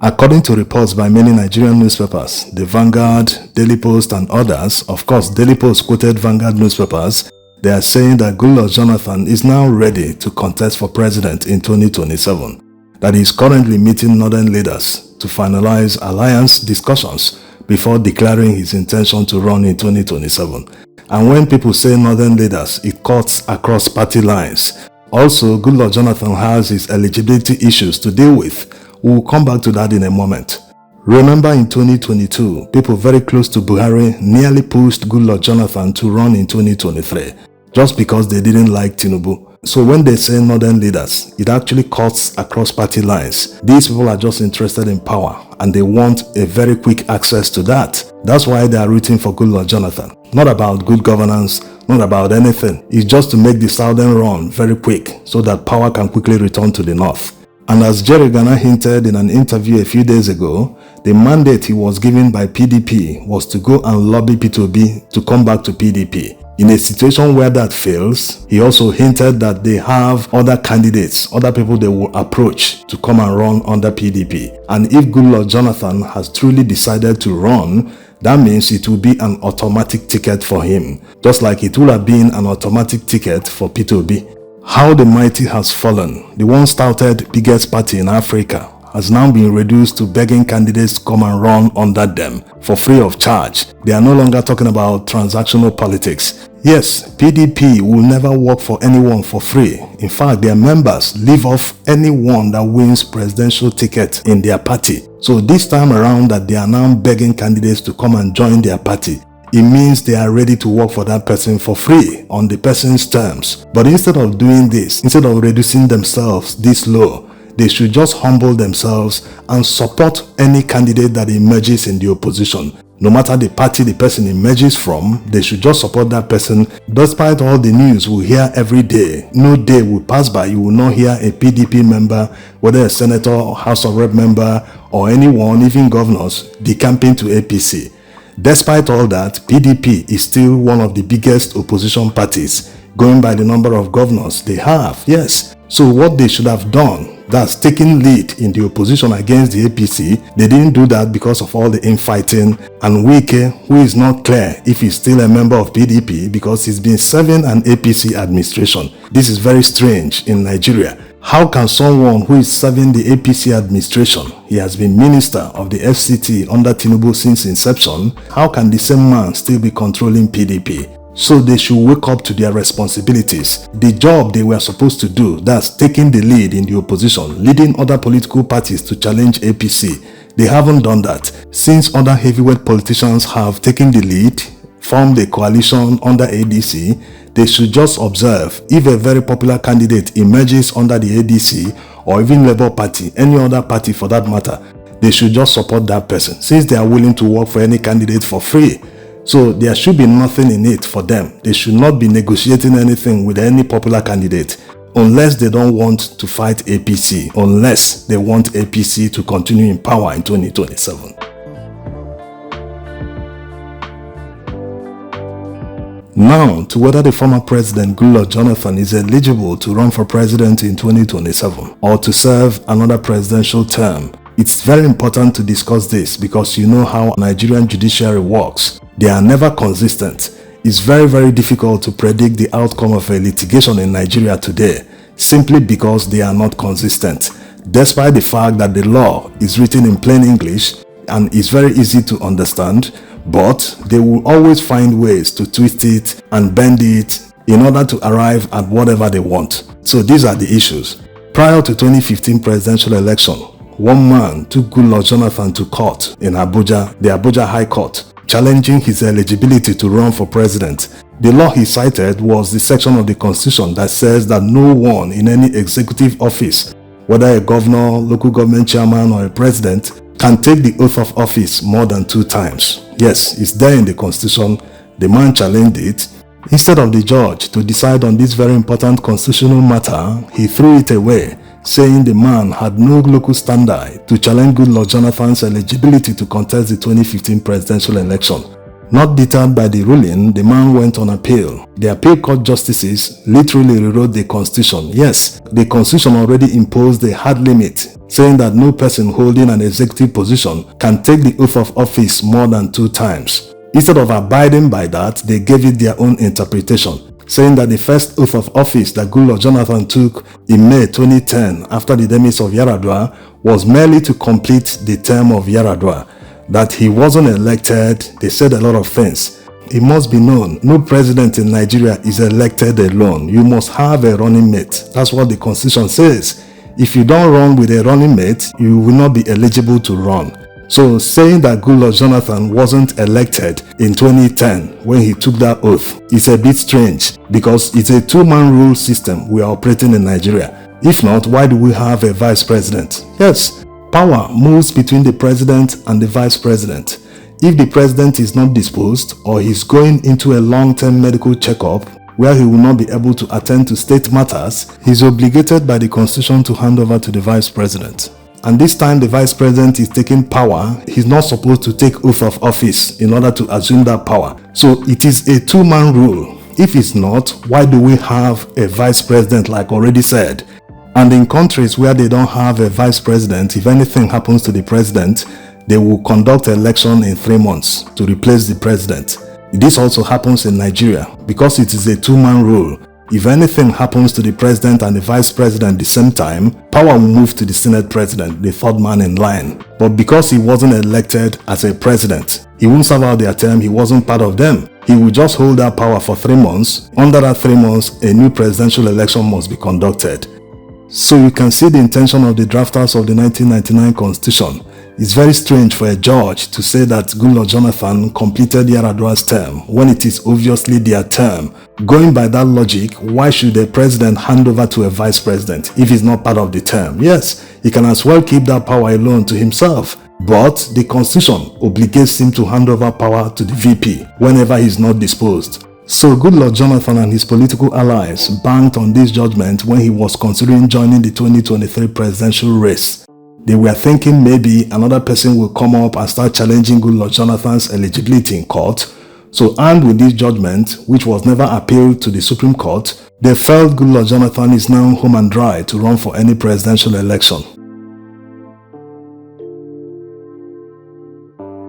According to reports by many Nigerian newspapers, the Vanguard, Daily Post and others, of course Daily Post quoted Vanguard newspapers, they are saying that Goodluck Jonathan is now ready to contest for president in 2027, that he is currently meeting northern leaders to finalize alliance discussions before declaring his intention to run in 2027. And when people say northern leaders, it cuts across party lines. Also, Goodluck Jonathan has his eligibility issues to deal with. We will come back to that in a moment. Remember in 2022, people very close to Buhari nearly pushed Goodluck Jonathan to run in 2023 just because they didn't like Tinubu. So when they say northern leaders, it actually cuts across party lines. These people are just interested in power and they want a very quick access to that. That's why they are rooting for Goodluck Jonathan. Not about good governance, not about anything. It's just to make the southern run very quick so that power can quickly return to the north. And as Jerry Gana hinted in an interview a few days ago, the mandate he was given by PDP was to go and lobby P2B to come back to PDP. In a situation where that fails, he also hinted that they have other candidates, other people they will approach to come and run under PDP. And if Goodluck Jonathan has truly decided to run, that means it will be an automatic ticket for him, just like it would have been an automatic ticket for P2B. How the mighty has fallen. The once touted biggest party in Africa has now been reduced to begging candidates to come and run under them for free of charge. They are no longer talking about transactional politics. Yes, PDP will never work for anyone for free. In fact, their members live off anyone that wins presidential ticket in their party. So this time around that they are now begging candidates to come and join their party, it means they are ready to work for that person for free on the person's terms. But instead of doing this, instead of reducing themselves this low, they should just humble themselves and support any candidate that emerges in the opposition. No matter the party the person emerges from, they should just support that person. Despite all the news we hear every day, no day will pass by you will not hear a PDP member, whether a senator or House of Rep member or anyone, even governors, decamping to APC. Despite all that, PDP is still one of the biggest opposition parties, going by the number of governors they have, yes. So what they should have done, that's taking lead in the opposition against the APC, they didn't do that because of all the infighting. And Wike, who is not clear if he's still a member of PDP because he's been serving an APC administration. This is very strange in Nigeria. How can someone who is serving the APC administration, he has been minister of the FCT under Tinubu since inception, how can the same man still be controlling PDP? So they should wake up to their responsibilities. The job they were supposed to do, that's taking the lead in the opposition, leading other political parties to challenge APC. They haven't done that. Since other heavyweight politicians have taken the lead, formed a coalition under ADC, they should just observe if a very popular candidate emerges under the ADC or even Labour Party, any other party for that matter, they should just support that person since they are willing to work for any candidate for free. So there should be nothing in it for them. They should not be negotiating anything with any popular candidate unless they don't want to fight APC, unless they want APC to continue in power in 2027. Now, to whether the former president Goodluck Jonathan is eligible to run for president in 2027 or to serve another presidential term. It's very important to discuss this because you know how Nigerian judiciary works. They are never consistent. It's very difficult to predict the outcome of a litigation in Nigeria today simply because they are not consistent. Despite the fact that the law is written in plain English and is very easy to understand, but they will always find ways to twist it and bend it in order to arrive at whatever they want. So these are the issues. Prior to 2015 presidential election, one man took Goodluck Jonathan to court in Abuja, the Abuja High Court, challenging his eligibility to run for president. The law he cited was the section of the Constitution that says that no one in any executive office, whether a governor, local government chairman or a president, can take the oath of office more than 2 times. Yes, it's there in the Constitution. The man challenged it. Instead of the judge to decide on this very important constitutional matter, he threw it away, saying the man had no local standard to challenge Goodluck Jonathan's eligibility to contest the 2015 presidential election. Not deterred by the ruling, the man went on appeal. The appeal court justices literally rewrote the constitution. Yes, the constitution already imposed a hard limit, saying that no person holding an executive position can take the oath of office more than 2 times. Instead of abiding by that, they gave it their own interpretation, saying that the first oath of office that Goodluck Jonathan took in May 2010 after the demise of Yar'Adua was merely to complete the term of Yar'Adua. That he wasn't elected, they said a lot of things. It must be known, no president in Nigeria is elected alone. You must have a running mate. That's what the constitution says. If you don't run with a running mate, you will not be eligible to run. So saying that Goodluck Jonathan wasn't elected in 2010 when he took that oath is a bit strange, because it's a 2-man rule system we are operating in Nigeria. If not, why do we have a vice president? Yes, power moves between the president and the vice president. If the president is not disposed or he's going into a long-term medical checkup where he will not be able to attend to state matters, he's obligated by the constitution to hand over to the vice president. And this time the vice president is taking power, he's not supposed to take oath of office in order to assume that power. So it is a 2-man rule. If it's not, why do we have a vice president like already said? And in countries where they don't have a vice president, if anything happens to the president, they will conduct an election in 3 months to replace the president. This also happens in Nigeria because it is a 2-man rule. If anything happens to the president and the vice president at the same time, power will move to the Senate president, the 3rd man in line. But because he wasn't elected as a president, he won't serve out their term, he wasn't part of them. He will just hold that power for 3 months. Under that 3 months, a new presidential election must be conducted. So you can see the intention of the drafters of the 1999 Constitution. It's very strange for a judge to say that Goodluck Jonathan completed Yar'Adua's term when it is obviously their term. Going by that logic, why should a president hand over to a vice president if he's not part of the term? Yes, he can as well keep that power alone to himself. But the Constitution obligates him to hand over power to the VP whenever he's not disposed. So Goodluck Jonathan and his political allies banked on this judgment when he was considering joining the 2023 presidential race. They were thinking maybe another person will come up and start challenging Goodluck Jonathan's eligibility in court. So armed with this judgment, which was never appealed to the Supreme Court, they felt Goodluck Jonathan is now home and dry to run for any presidential election.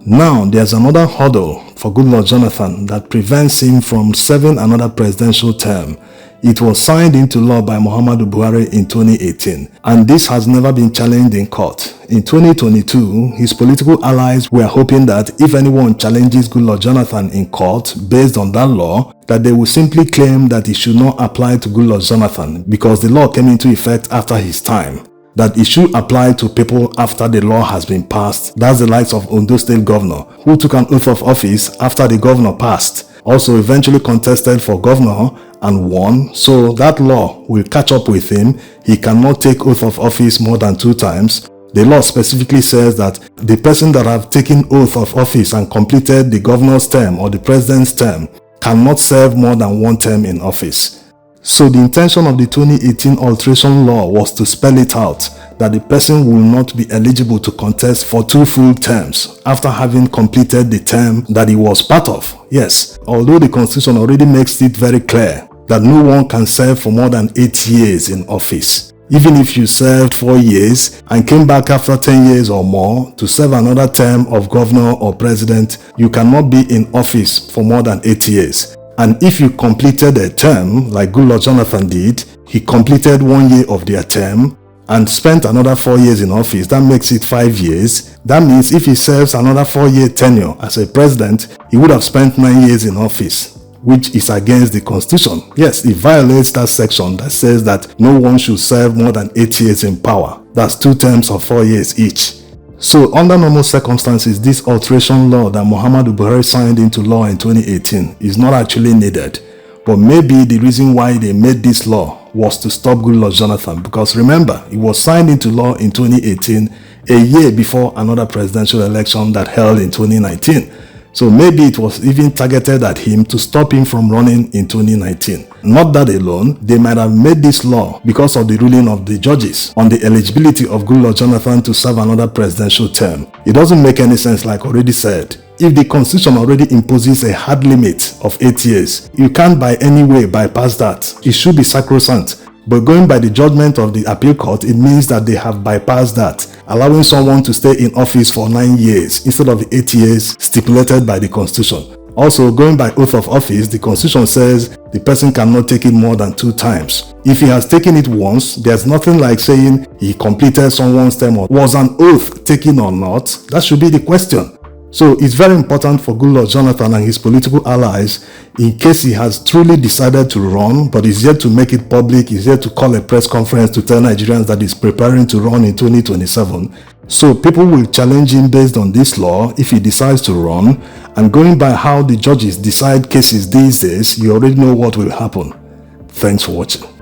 Now there's another hurdle for Goodluck Jonathan that prevents him from serving another presidential term. It was signed into law by Muhammadu Buhari in 2018, and this has never been challenged in court. In 2022, his political allies were hoping that if anyone challenges Goodluck Jonathan in court based on that law, that they will simply claim that it should not apply to Goodluck Jonathan because the law came into effect after his time. That it should apply to people after the law has been passed. That's the likes of Ondo State Governor, who took an oath of office after the governor passed. Also eventually contested for governor and won, so that law will catch up with him. He cannot take oath of office more than 2 times. The law specifically says that the person that have taken oath of office and completed the governor's term or the president's term cannot serve more than 1 term in office. So the intention of the 2018 alteration law was to spell it out that the person will not be eligible to contest for 2 full terms after having completed the term that he was part of. Yes, although the Constitution already makes it very clear that no one can serve for more than 8 years in office. Even if you served 4 years and came back after 10 years or more to serve another term of governor or president, you cannot be in office for more than 8 years. And if you completed a term like Goodluck Jonathan did, he completed 1 year of their term and spent another 4 years in office, that makes it 5 years. That means if he serves another 4-year tenure as a president, he would have spent 9 years in office, which is against the Constitution. Yes, it violates that section that says that no one should serve more than 8 years in power. That's 2 terms of 4 years each. So under normal circumstances, this alteration law that Muhammadu Buhari signed into law in 2018 is not actually needed. But maybe the reason why they made this law was to stop Goodluck Jonathan, because remember, it was signed into law in 2018, a year before another presidential election that held in 2019. So maybe it was even targeted at him to stop him from running in 2019. Not that alone, they might have made this law because of the ruling of the judges on the eligibility of Goodluck Jonathan to serve another presidential term. It doesn't make any sense, like already said. If the Constitution already imposes a hard limit of 8 years, you can't by any way bypass that. It should be sacrosanct. But going by the judgment of the appeal court, it means that they have bypassed that, allowing someone to stay in office for 9 years instead of the 8 years stipulated by the Constitution. Also, going by oath of office, the Constitution says the person cannot take it more than 2 times. If he has taken it once, there's nothing like saying he completed someone's term or was an oath taken or not. That should be the question. So it's very important for Goodluck Jonathan and his political allies, in case he has truly decided to run, but is yet to make it public, is yet to call a press conference to tell Nigerians that he's preparing to run in 2027. So people will challenge him based on this law if he decides to run, and going by how the judges decide cases these days, you already know what will happen. Thanks for watching.